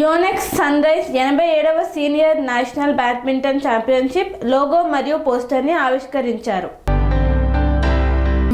Yonex sunrise 87వ senior national badminton championship logo మరియు పోస్టర్ని ఆవిష్కరించారు.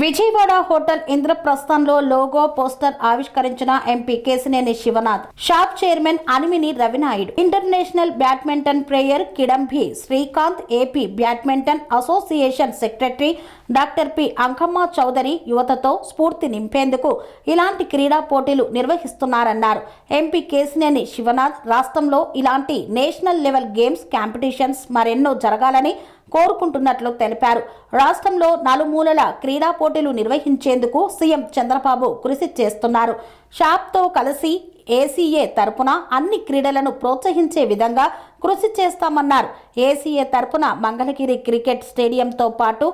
విజయవాడ హోటల్ ఇంద్రప్రస్థంలో లోగో పోస్టర్ ఆవిష్కరించిన MP Kesineni Sivanath, SAAP chairman Animini Ravinaidu, international badminton player Kidambi Srikanth, AP badminton association secretary doctor P Ankamma Chowdary యువతతో స్ఫూర్తి నింపేందుకు ఇలాంటి క్రీడా పోటీలు నిర్వహిస్తున్నారన్నారు. ఎంపీ కేశినేని శివనాథ్ రాష్ట్రంలో ఇలాంటి నేషనల్ లెవెల్ గేమ్స్ కాంపిటీషన్స్ మరెన్నో జరగాలని కోరుకుంటున్నట్లు తెలిపారు. రాష్ట్రంలో నలుమూలల క్రీడా పోటీలు నిర్వహించేందుకు సీఎం చంద్రబాబు కృషి చేస్తున్నారు. షాప్తో కలిసి ఏసీఏ తరపున అన్ని క్రీడలను ప్రోత్సహించే విధంగా కృషి చేస్తామన్నారు. ఏసీఏ తరపున మంగళగిరి క్రికెట్ స్టేడియంతో పాటు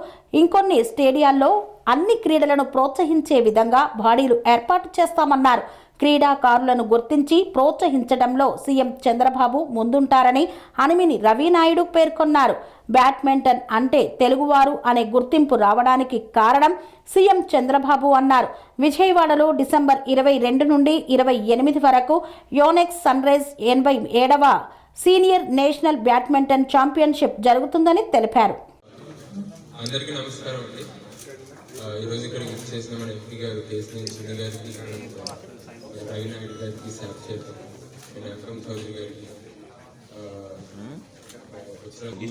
ఇంకొన్ని స్టేడియాల్లో అన్ని క్రీడలను ప్రోత్సహించే విధంగా బాడీలు ఏర్పాటు చేస్తామన్నారు. క్రీడాకారులను గుర్తించి ప్రోత్సహించడంలో సీఎం చంద్రబాబు ముందుంటారని అనిమిని రవినాయుడు పేర్కొన్నారు. బ్యాడ్మింటన్ అంటే తెలుగువారు అనే గుర్తింపు రావడానికి కారణం సీఎం చంద్రబాబు అన్నారు. విజయవాడలో డిసెంబర్ 22 నుండి 28 వరకు యోనెక్స్ సన్రైజ్ 87వ సీనియర్ నేషనల్ బ్యాడ్మింటన్ ఛాంపియన్షిప్ జరుగుతుందని తెలిపారు. అందరికీ నమస్కారం అండి. ఈరోజు ఇక్కడికి చేసిన మన ఎంపీ గారు కేశినేని శివనాథ్ గారికి, రవినాయుడు గారికి, షాప్ చైర్మన్ అంకమ్మ చౌదరి గారికి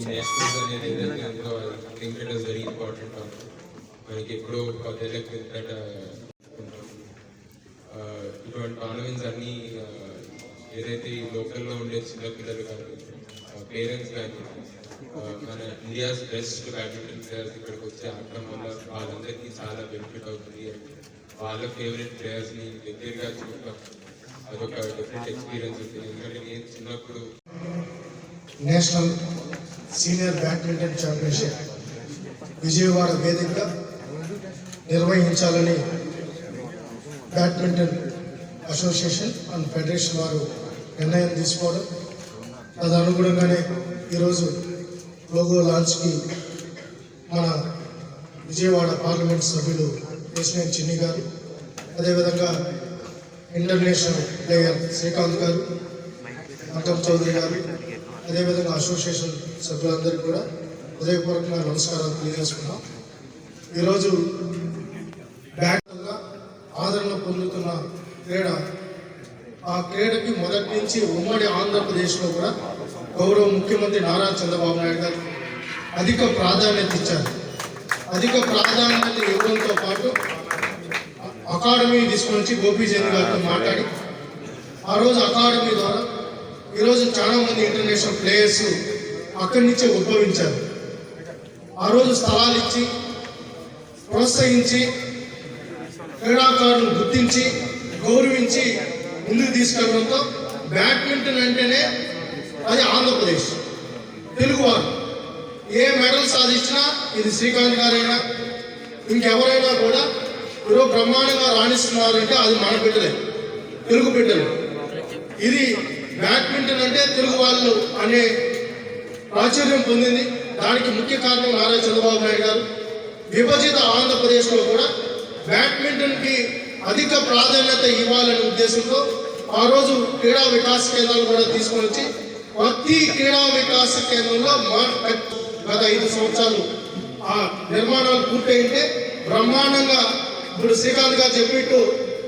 నేషనల్స్ అనేది ఏదైతే ఉందో think it is very important. మనకి ఎప్పుడో 10 ఏళ్ళ క్రితం ఇటువంటి టోర్నమెంట్స్ అన్నీ ఏదైతే లోకల్లో ఉండే చిన్నపిల్లలు కానీ పేరెంట్స్ కానీ మన ఇండియాస్ బెస్ట్ బ్యాడ్మింటన్ ప్లేయర్స్ ఇక్కడికి వచ్చి ఆడటం వల్ల వాళ్ళందరికీ చాలా బెనిఫిట్ అవుతుంది. వాళ్ళ ఫేవరెట్ ప్లేయర్స్ని దగ్గరగా చూడటం అదొక డిఫరెంట్ ఎక్స్పీరియన్స్ ఉంటుంది. ఎందుకంటే నేను చిన్నప్పుడు national senior badminton championship Vijayawada వేదికగా నిర్వహించాలని బ్యాడ్మింటన్ అసోసియేషన్ అండ్ ఫెడరేషన్ వారు నిర్ణయం తీసుకోవడం, తదనుగుణంగానే ఈరోజు లోగో లాంచ్కి మన విజయవాడ పార్లమెంట్ సభ్యులు కేశినేని చిన్ని గారు, అదేవిధంగా ఇంటర్నేషనల్ ప్లేయర్ శ్రీకాంత్ గారు, అంకమ్మ చౌదరి గారు, అదేవిధంగా అసోసియేషన్ సభ్యులందరికీ కూడా హృదయపూర్వకంగా నమస్కారాలు తెలియజేసుకున్నాం. ఈరోజు బ్యాడ్గా ఆదరణ పొందుతున్న క్రీడ, ఆ క్రీడకి మొదటి నుంచి ఉమ్మడి ఆంధ్రప్రదేశ్లో కూడా గౌరవ ముఖ్యమంత్రి నారా చంద్రబాబు నాయుడు గారు అధిక ప్రాధాన్యత ఇచ్చారు. అధిక ప్రాధాన్యత ఇవ్వడంతో పాటు అకాడమీ తీసుకొని వచ్చి గోపీచంద్ గారితో మాట్లాడి ఆ రోజు అకాడమీ ద్వారా ఈరోజు చాలామంది ఇంటర్నేషనల్ ప్లేయర్స్ అక్కడి నుంచే ఉద్భవించారు. ఆ రోజు స్థలాలు ఇచ్చి ప్రోత్సహించి క్రీడాకారులను గుర్తించి గౌరవించి ముందుకు తీసుకెళ్ళడంతో బ్యాడ్మింటన్ అంటేనే అది ఆంధ్రప్రదేశ్ తెలుగువారు ఏ మెడల్ సాధించినా ఇది శ్రీకాంత్ గారైనా ఇంకెవరైనా కూడా ఈరోజు బ్రహ్మాండంగా రాణిస్తున్నారంటే అది మన బిడ్డలే, తెలుగు బిడ్డలు. ఇది బ్యాడ్మింటన్ అంటే తెలుగు వాళ్ళు అనే ప్రాచుర్యం పొందింది. దానికి ముఖ్య కారణం నారా చంద్రబాబు నాయుడు గారు. విభజిత ఆంధ్రప్రదేశ్లో కూడా బ్యాడ్మింటన్కి అధిక ప్రాధాన్యత ఇవ్వాలనే ఉద్దేశంతో ఆ రోజు క్రీడా వికాస కేంద్రాలు కూడా తీసుకొని వచ్చి ప్రతి క్రీడా వికాస కేంద్రంలో గత 5 సంవత్సరాలు ఆ నిర్మాణాలు పూర్తయింటే బ్రహ్మాండంగా ఇప్పుడు శ్రీకాంత్ గారు చెప్పిట్టు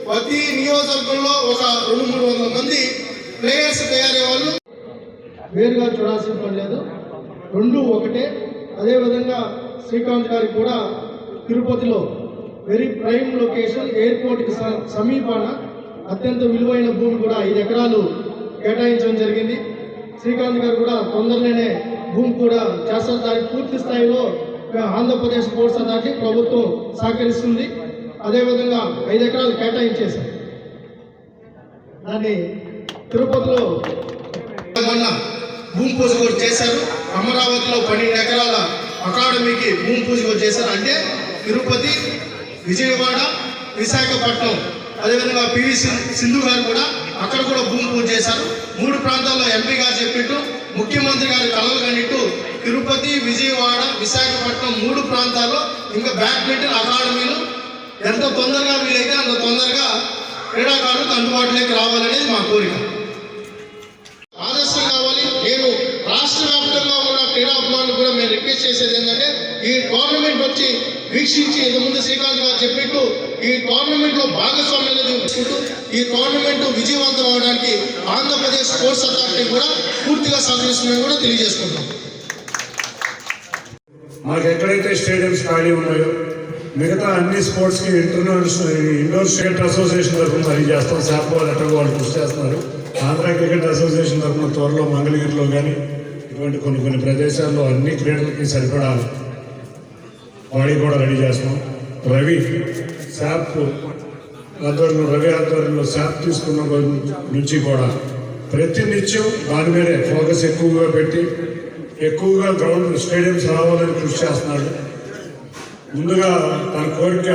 ప్రతి నియోజకవర్గంలో ఒక 200-300 మంది ప్లేయర్స్ తయారయ్యే వాళ్ళు వేరుగా చూడాల్సిన పని లేదు, రెండు ఒకటే. అదేవిధంగా శ్రీకాంత్ గారికి కూడా తిరుపతిలో వెరీ ప్రైమ్ లొకేషన్, ఎయిర్పోర్ట్కి సమీపాన అత్యంత విలువైన భూమి కూడా 5 ఎకరాలు కేటాయించడం జరిగింది. శ్రీకాంత్ గారు కూడా తొందరలోనే భూమి కూడా చేస్తారు. దానికి పూర్తి స్థాయిలో ఆంధ్రప్రదేశ్ స్పోర్ట్స్ అథారిటీ ప్రభుత్వం సహకరిస్తుంది. అదేవిధంగా 5 ఎకరాలు కేటాయించేశారు. దాన్ని తిరుపతిలో మొన్న భూమి పూజ కూడా చేశారు. అమరావతిలో 12 ఎకరాల అకాడమీకి భూమి పూజ కూడా చేశారు. అంటే తిరుపతి, విజయవాడ, విశాఖపట్నం, అదేవిధంగా పివి సింధు గారు కూడా అక్కడ కూడా భూమి పూజ చేశారు. 3 ప్రాంతాల్లో ఎంపీ గారు చెప్పిట్టు, ముఖ్యమంత్రి గారు కలలు కనిట్టు తిరుపతి, విజయవాడ, విశాఖపట్నం 3 ప్రాంతాల్లో ఇంకా బ్యాడ్మింటన్ అకాడమీలు ఎంత తొందరగా వీలైతే అంత తొందరగా క్రీడాకారులకు అందుబాటులోకి రావాలనేది మా కోరిక. తెలియజేసేది ఏంటంటే ఈ టోర్నమెంట్ వచ్చి వీక్షించి ఇంతకుముందు శ్రీకాంత్ గారు చెప్పినట్టు ఈ టోర్నమెంట్ లో భాగస్వామ్యం అనేది తీసుకుంటూ ఈ టోర్నమెంట్ విజయవంతం అవడానికి ఆంధ్రప్రదేశ్ స్పోర్ట్స్ అథారిటీ కూడా పూర్తిగా సహకరిస్తుందని కూడా తెలియజేసుకుంటాం. మాకు ఎక్కడైతే స్టేడియంస్ ఖాళీ ఉన్నాయో మిగతా అన్ని స్పోర్ట్స్కి ఇండోర్ క్రికెట్ అసోసియేషన్ తరఫున అది చేస్తాం. శాప్ వాళ్ళు ఎక్కడ వాళ్ళు కృషి చేస్తున్నారు. ఆంధ్ర క్రికెట్ అసోసియేషన్ తరఫున త్వరలో మంగళగిరిలో కానీ ఇటువంటి కొన్ని ప్రదేశాల్లో అన్ని క్రీడలకి సరిపడా బాడీ కూడా రెడీ చేస్తాం. రవి ఆధ్వర్యంలో శాప్ తీసుకున్న రోజు నుంచి కూడా ప్రతి నిత్యం దాని మీదే ఫోకస్ ఎక్కువగా పెట్టి ఎక్కువగా గ్రౌండ్ స్టేడియంస్ రావాలని కృషి చేస్తున్నాడు. ముందుగా తన కోరిక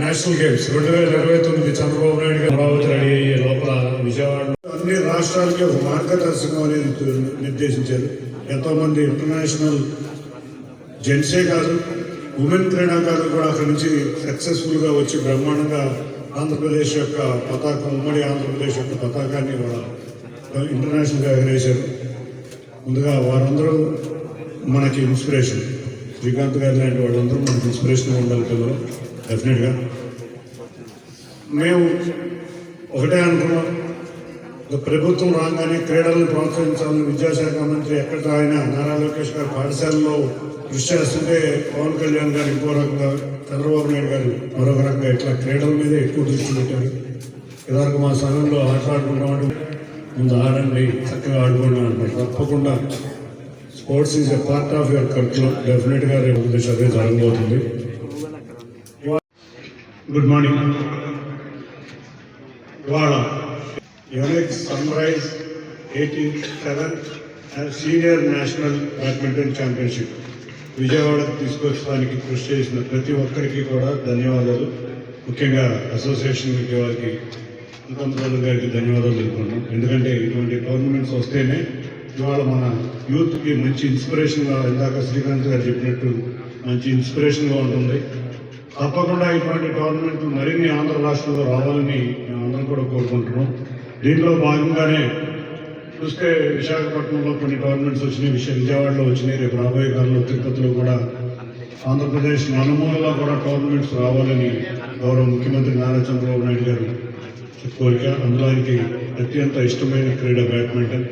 నేషనల్ గేమ్స్ 2029 చంద్రబాబు నాయుడు గారు అమరావతి రెడీ అయ్యే లోపల విజయవాడలో అన్ని రాష్ట్రాలకి ఒక మార్గదర్శకం అనేది నిర్దేశించారు. ఎంతోమంది ఇంటర్నేషనల్ జెంట్సే కాదు ఉమెన్ క్రీడాకారులు కూడా అక్కడి నుంచి సక్సెస్ఫుల్గా వచ్చి బ్రహ్మాండంగా ఆంధ్రప్రదేశ్ యొక్క పతాకం ఉమ్మడి ఆంధ్రప్రదేశ్ యొక్క పతాకాన్ని కూడా ఇంటర్నేషనల్గా ఎగరేశారు. ముందుగా వారందరూ మనకి ఇన్స్పిరేషన్. శ్రీకాంత్ గారు లాంటి వాళ్ళందరూ మనకి ఇన్స్పిరేషన్గా ఉండాలి పిల్లలు. డెఫినెట్గా మేము ఒకటే అనుకున్నాం, ప్రభుత్వం రాగానే క్రీడలను ప్రోత్సహించాలని విద్యాశాఖ మంత్రి ఎక్కడ ఆయన నారా లోకేష్ గారు పాఠశాలలో కృషి చేస్తుంటే పవన్ కళ్యాణ్ గారు ఇంకో రకంగా చంద్రబాబు నాయుడు గారు మరొక రకంగా ఇట్లా క్రీడల మీద ఎక్కువ దృష్టి పెట్టారు. ఇదివరకు మా సంఘంలో ఆటలాడుకుంటామంటే ముందు ఆడండి, చక్కగా ఆడుకోండి అంటారు. తప్పకుండా sports is a part of your curriculum. డెఫినెట్గా రేపు సర్వే జరగబోతుంది. Good morning. ఇవాళ Yonex sunrise 87th senior national badminton championship విజయవాడకు తీసుకొచ్చడానికి కృషి చేసిన ప్రతి ఒక్కరికి కూడా ధన్యవాదాలు. ముఖ్యంగా అసోసియేషన్ వారికి అంకమ్రాజు గారికి ధన్యవాదాలు తెలుపుకుంటాం. ఎందుకంటే ఇటువంటి టోర్నమెంట్స్ వస్తేనే ఇవాళ మన యూత్కి మంచి ఇన్స్పిరేషన్గా, ఇందాక శ్రీకాంత్ గారు చెప్పినట్టు మంచి ఇన్స్పిరేషన్గా ఉంటుంది. తప్పకుండా ఇటువంటి టోర్నమెంట్లు మరిన్ని ఆంధ్ర రాష్ట్రంలో రావాలని మేమందరం కూడా కోరుకుంటున్నాం. దీంట్లో భాగంగానే చూస్తే విశాఖపట్నంలో కొన్ని టోర్నమెంట్స్ వచ్చినాయి, విజయవాడలో వచ్చినాయి. రేపు రాబోయే కాలంలో తిరుపతిలో కూడా ఆంధ్రప్రదేశ్ నలుమూలలో కూడా టోర్నమెంట్స్ రావాలని గౌరవ ముఖ్యమంత్రి నారా చంద్రబాబు నాయుడు గారు కోరిక. అందులో ఆయనకి అత్యంత ఇష్టమైన క్రీడ బ్యాడ్మింటన్.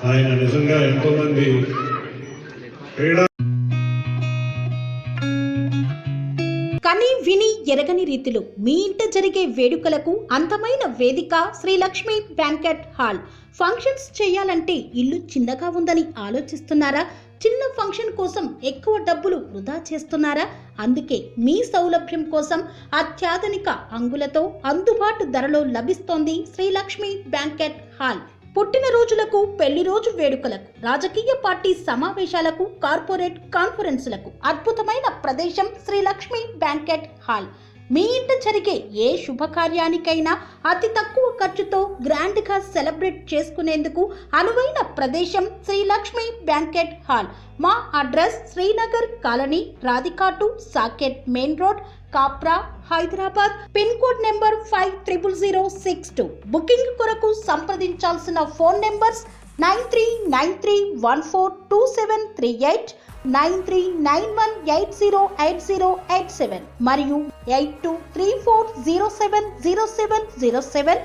ఆయన నిజంగా ఎంతోమంది క్రీడా కని విని ఎరగని రీతిలో మీ ఇంట జరిగే వేడుకలకు అందమైన వేదిక Sri Lakshmi banquet hall. Functions చేయాలంటే ఇల్లు చిన్నగా ఉందని ఆలోచిస్తున్నారా? చిన్న ఫంక్షన్ కోసం ఎక్కువ డబ్బులు వృధా చేస్తున్నారా? అందుకే మీ సౌలభ్యం కోసం అత్యాధునిక అంగులతో అందుబాటు ధరలో లభిస్తోంది శ్రీ లక్ష్మి బ్యాంకెట్ హాల్. పుట్టినరోజులకు, పెళ్లి రోజు వేడుకలకు, రాజకీయ పార్టీ సమావేశాలకు, కార్పొరేట్ కాన్ఫరెన్సులకు అద్భుతమైన ప్రదేశం శ్రీ లక్ష్మి బ్యాంకెట్ హాల్. మీ ఇంట జరిగే ఏ శుభకార్యానికైనా అతి తక్కువ ఖర్చుతో గ్రాండ్గా సెలబ్రేట్ చేసుకునేందుకు అనువైన ప్రదేశం శ్రీ లక్ష్మి బ్యాంకెట్ హాల్. మా అడ్రస్ శ్రీనగర్ కాలనీ, రాధికాటు, Saket main road, Kapra, Hyderabad. Pin code number 500062. Booking కొరకు సంప్రదించాల్సిన ఫోన్ నెంబర్స్ 9393142738, 9391808087 మరియు 8234070707.